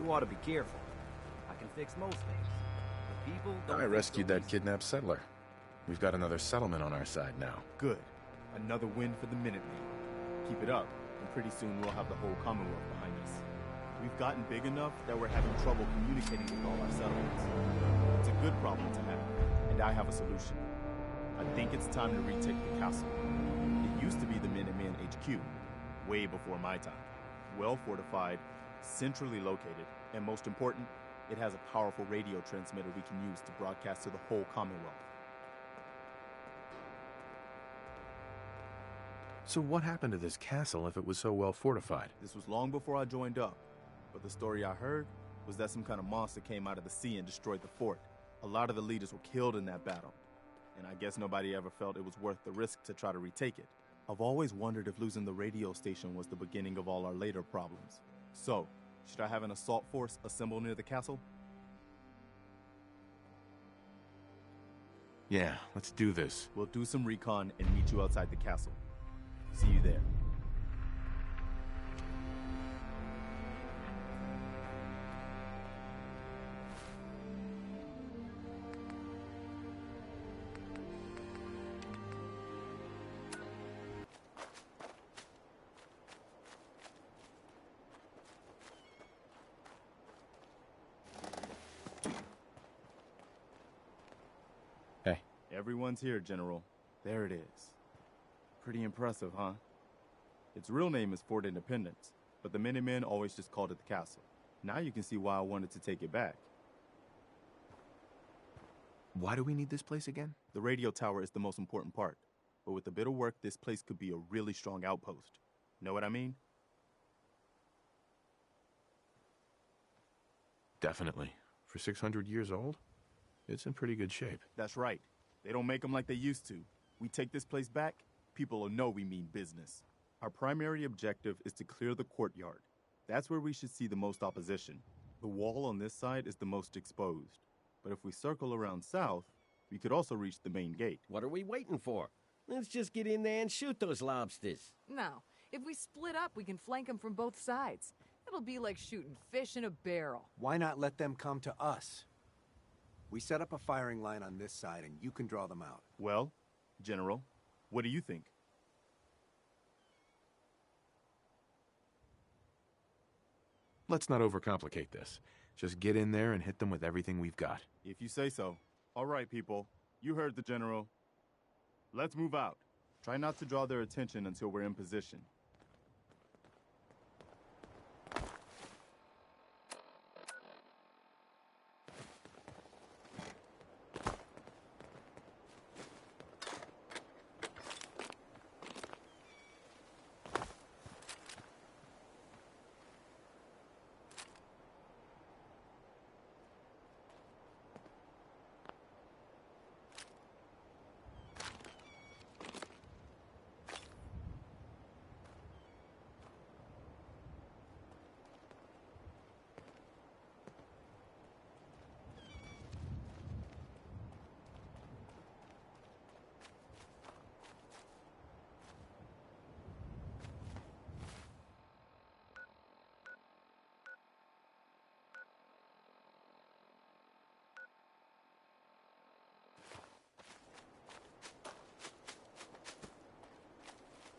You ought to be careful. I can fix most things. But people don't. I rescued that kidnapped settler. We've got another settlement on our side now. Good. Another win for the Minutemen. Keep it up, and pretty soon we'll have the whole Commonwealth behind us. We've gotten big enough that we're having trouble communicating with all our settlements. It's a good problem to have, and I have a solution. I think it's time to retake the castle. It used to be the Minutemen HQ, way before my time. Well fortified, centrally located, and most important, it has a powerful radio transmitter we can use to broadcast to the whole Commonwealth. So what happened to this castle if it was so well fortified? This was long before I joined up, but the story I heard was that some kind of monster came out of the sea and destroyed the fort. A lot of the leaders were killed in that battle, and I guess nobody ever felt it was worth the risk to try to retake it. I've always wondered if losing the radio station was the beginning of all our later problems. So, should I have an assault force assemble near the castle? Yeah, let's do this. We'll do some recon and meet you outside the castle. See you there. Hey. Everyone's here, General. There it is. Pretty impressive, huh? Its real name is Fort Independence, but the Minutemen always just called it the castle. Now you can see why I wanted to take it back. Why do we need this place again? The radio tower is the most important part, but with a bit of work, this place could be a really strong outpost. Know what I mean? Definitely. For 600 years old, it's in pretty good shape. That's right. They don't make them like they used to. We take this place back, people will know we mean business. Our primary objective is to clear the courtyard. That's where we should see the most opposition. The wall on this side is the most exposed. But if we circle around south, we could also reach the main gate. What are we waiting for? Let's just get in there and shoot those lobsters. No. If we split up, we can flank them from both sides. It'll be like shooting fish in a barrel. Why not let them come to us? We set up a firing line on this side and you can draw them out. Well, General, what do you think? Let's not overcomplicate this. Just get in there and hit them with everything we've got. If you say so. All right, people. You heard the General. Let's move out. Try not to draw their attention until we're in position.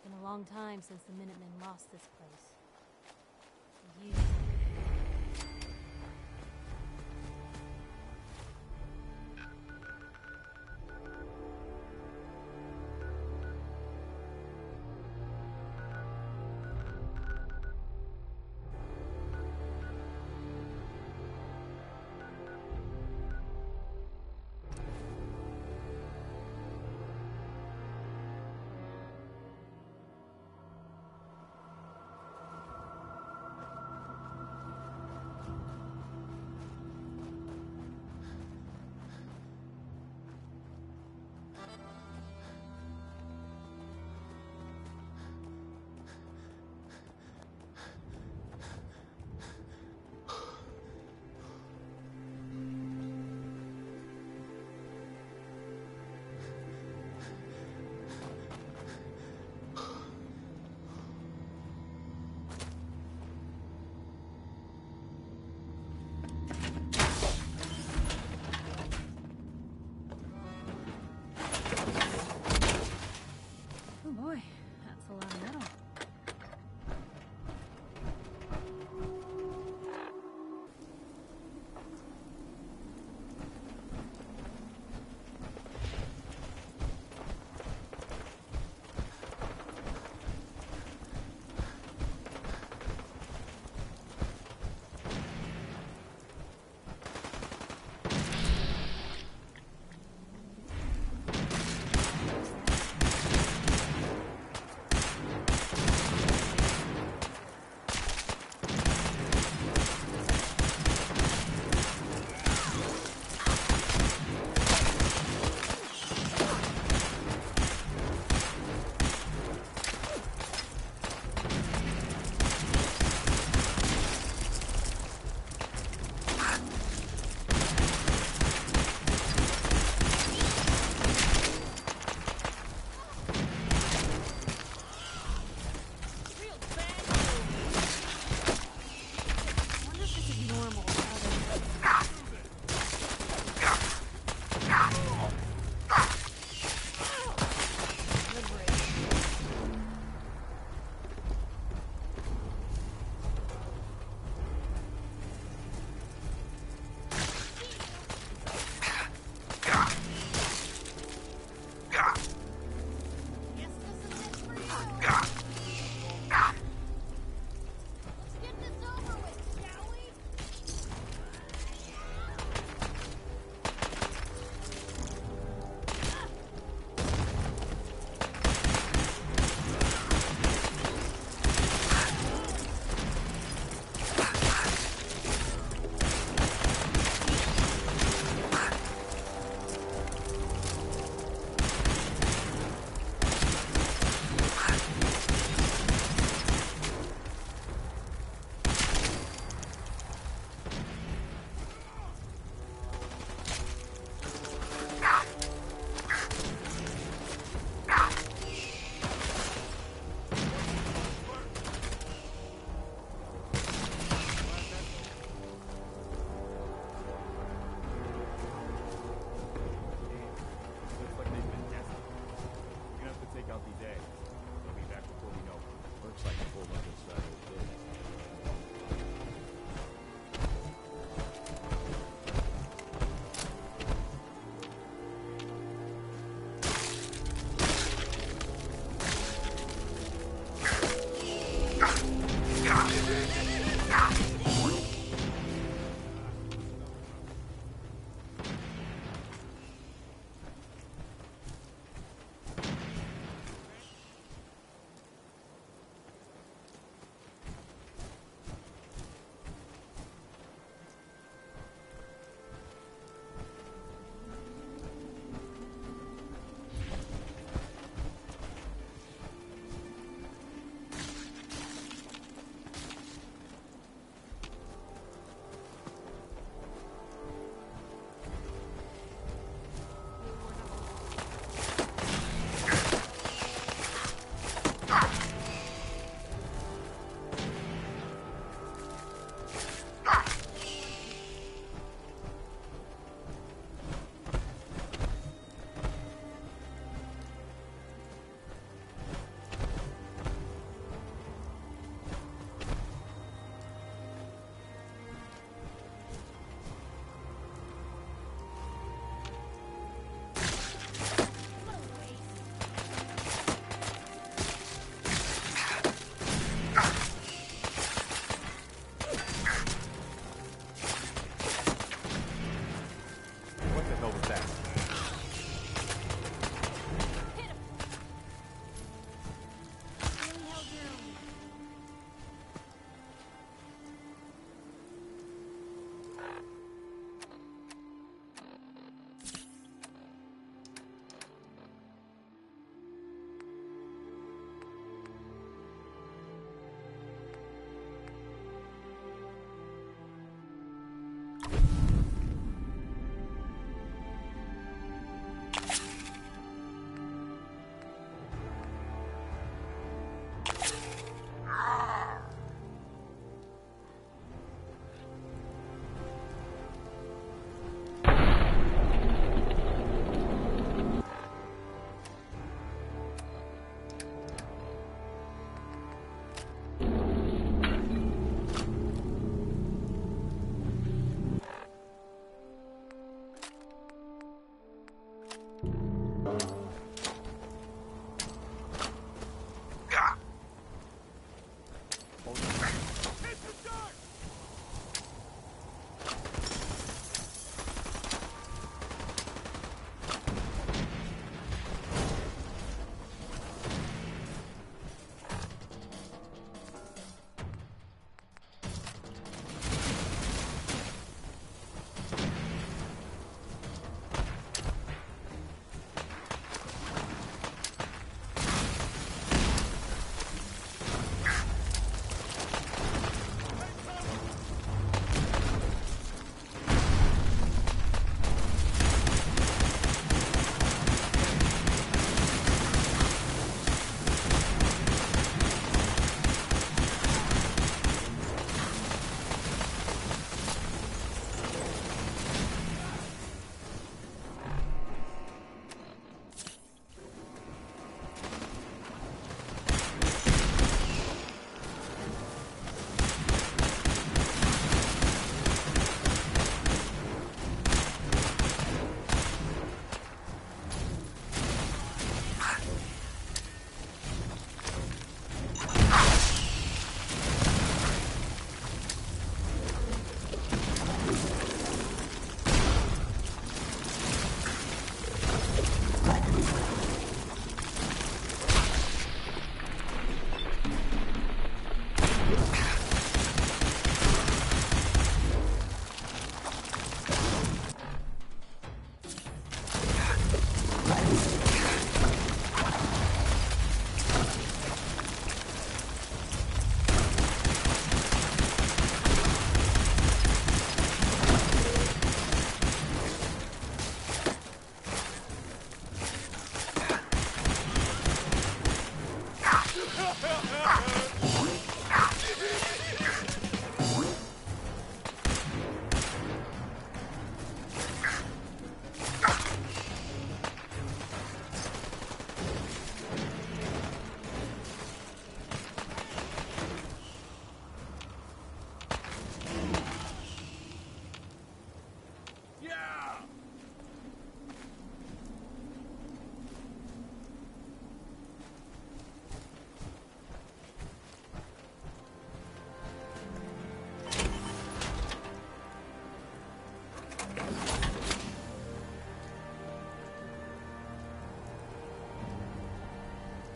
Been a long time since the Minutemen lost this place.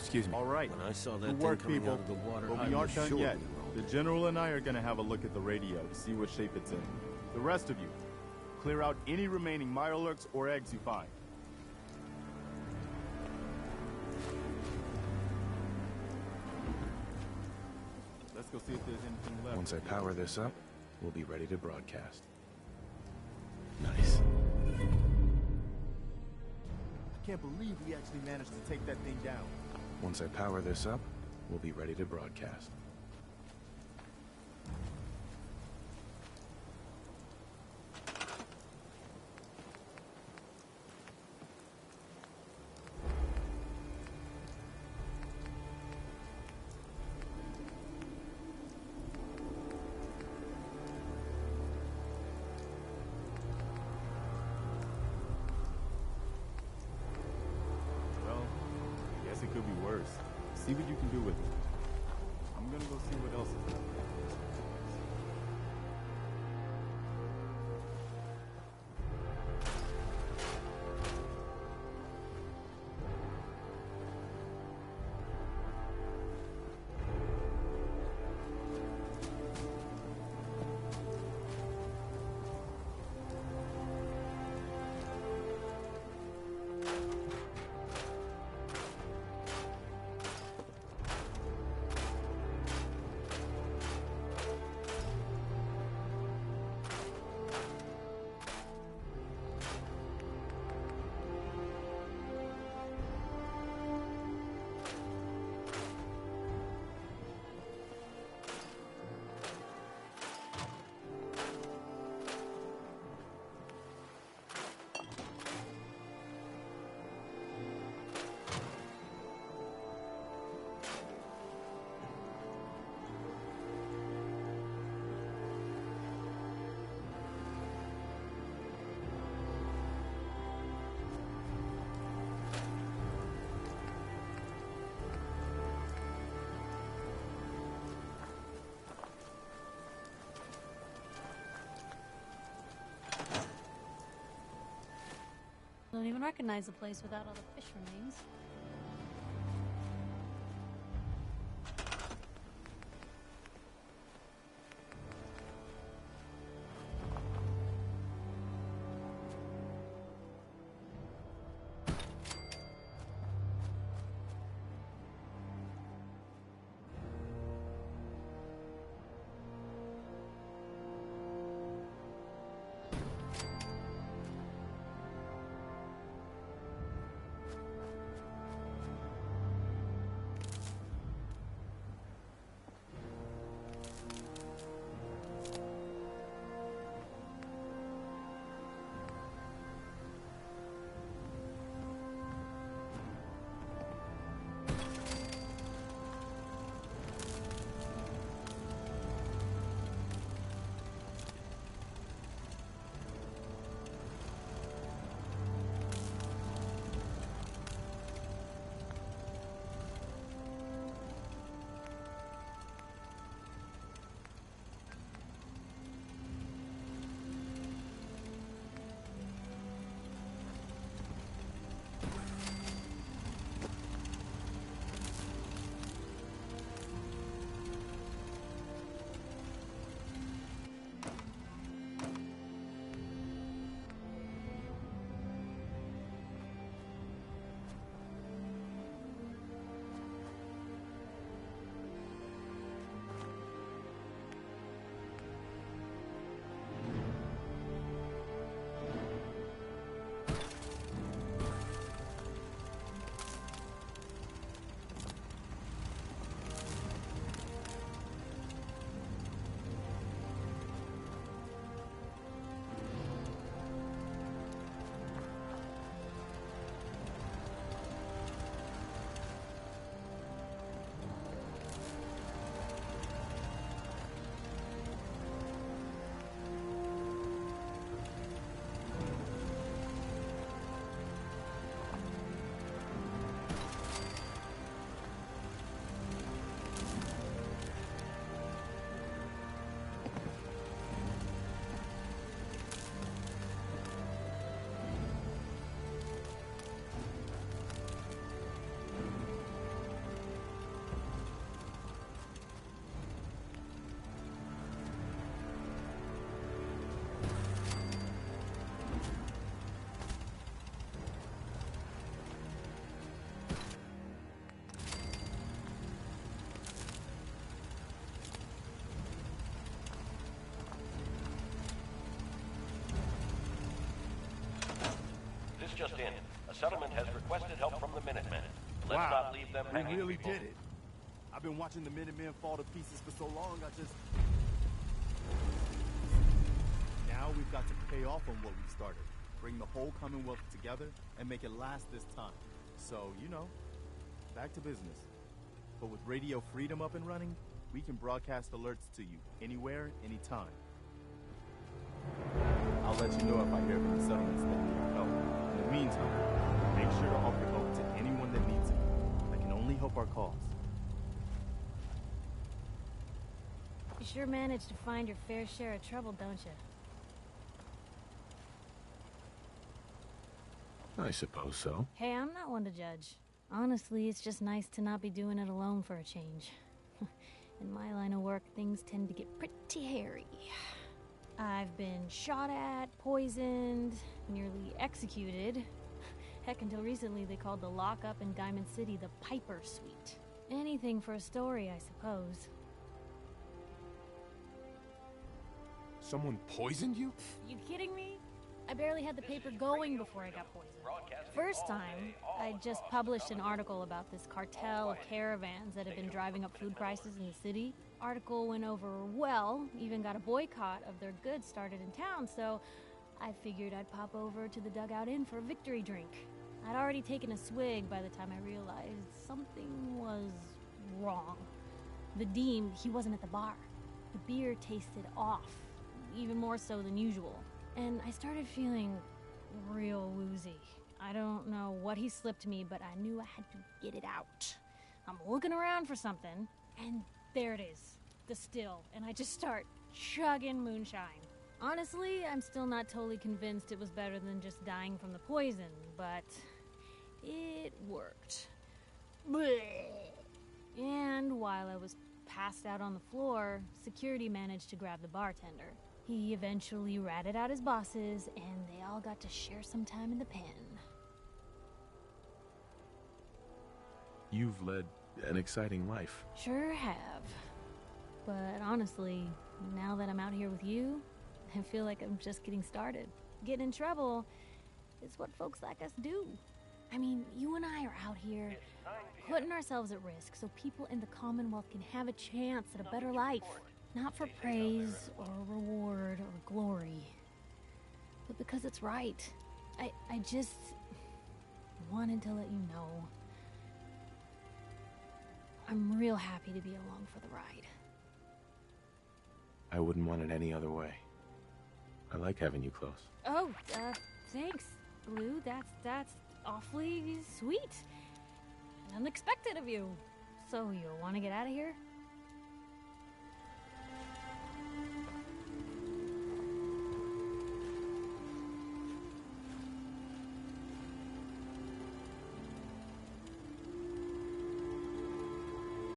Excuse me. All right. When I saw that Good thing work, coming people. out of the water, But I we was aren't done sure yet. we were The all General and I are gonna have a look at the radio to see what shape it's in. The rest of you, clear out any remaining Mirelurks or eggs you find. Let's go see if there's anything left. Once I power this up, we'll be ready to broadcast. Nice. I can't believe we actually managed to take that thing down. Once I power this up, we'll be ready to broadcast. Well, I guess it could be worse. See what you can do with it. I'm gonna go see what else is left. I don't even recognize the place without all the fish remains. settlement has requested help from the Minutemen. Let's not leave them We hanging. really people. did it. I've been watching the Minutemen fall to pieces for so long, Now we've got to pay off on what we started. Bring the whole Commonwealth together and make it last this time. So, you know, back to business. But with Radio Freedom up and running, we can broadcast alerts to you anywhere, anytime. I'll let you know if I hear of any settlements that need our help. In the meantime, make sure to offer help to anyone that needs it. That can only help our cause. You sure manage to find your fair share of trouble, don't you? I suppose so. Hey, I'm not one to judge. Honestly, it's just nice to not be doing it alone for a change. In my line of work, things tend to get pretty hairy. I've been shot at, poisoned, nearly executed. Heck, until recently they called the lockup in Diamond City the Piper Suite. Anything for a story, I suppose. Someone poisoned you? You kidding me? I barely had the paper going before I got poisoned. First time, I just published an article about this cartel of caravans that had been driving up food prices in the city. Article went over well, even got a boycott of their goods started in town, so I figured I'd pop over to the Dugout Inn for a victory drink. I'd already taken a swig by the time I realized something was wrong. The Dean, he wasn't at the bar. The beer tasted off, even more so than usual. And I started feeling real woozy. I don't know what he slipped me, but I knew I had to get it out. I'm looking around for something, and there it is, the still, and I just start chugging moonshine. Honestly, I'm still not totally convinced it was better than just dying from the poison, but it worked. Blech. And while I was passed out on the floor, security managed to grab the bartender. He eventually ratted out his bosses, and they all got to share some time in the pen. You've led an exciting life. Sure have. But honestly, now that I'm out here with you, I feel like I'm just getting started. Getting in trouble is what folks like us do. I mean, you and I are out here putting ourselves at risk so people in the Commonwealth can have a chance at a better life. Not for praise or reward or glory, but because it's right. I just wanted to let you know I'm real happy to be along for the ride. I wouldn't want it any other way. I like having you close. Oh, thanks, Blue. That's awfully sweet and unexpected of you. So you want to get out of here?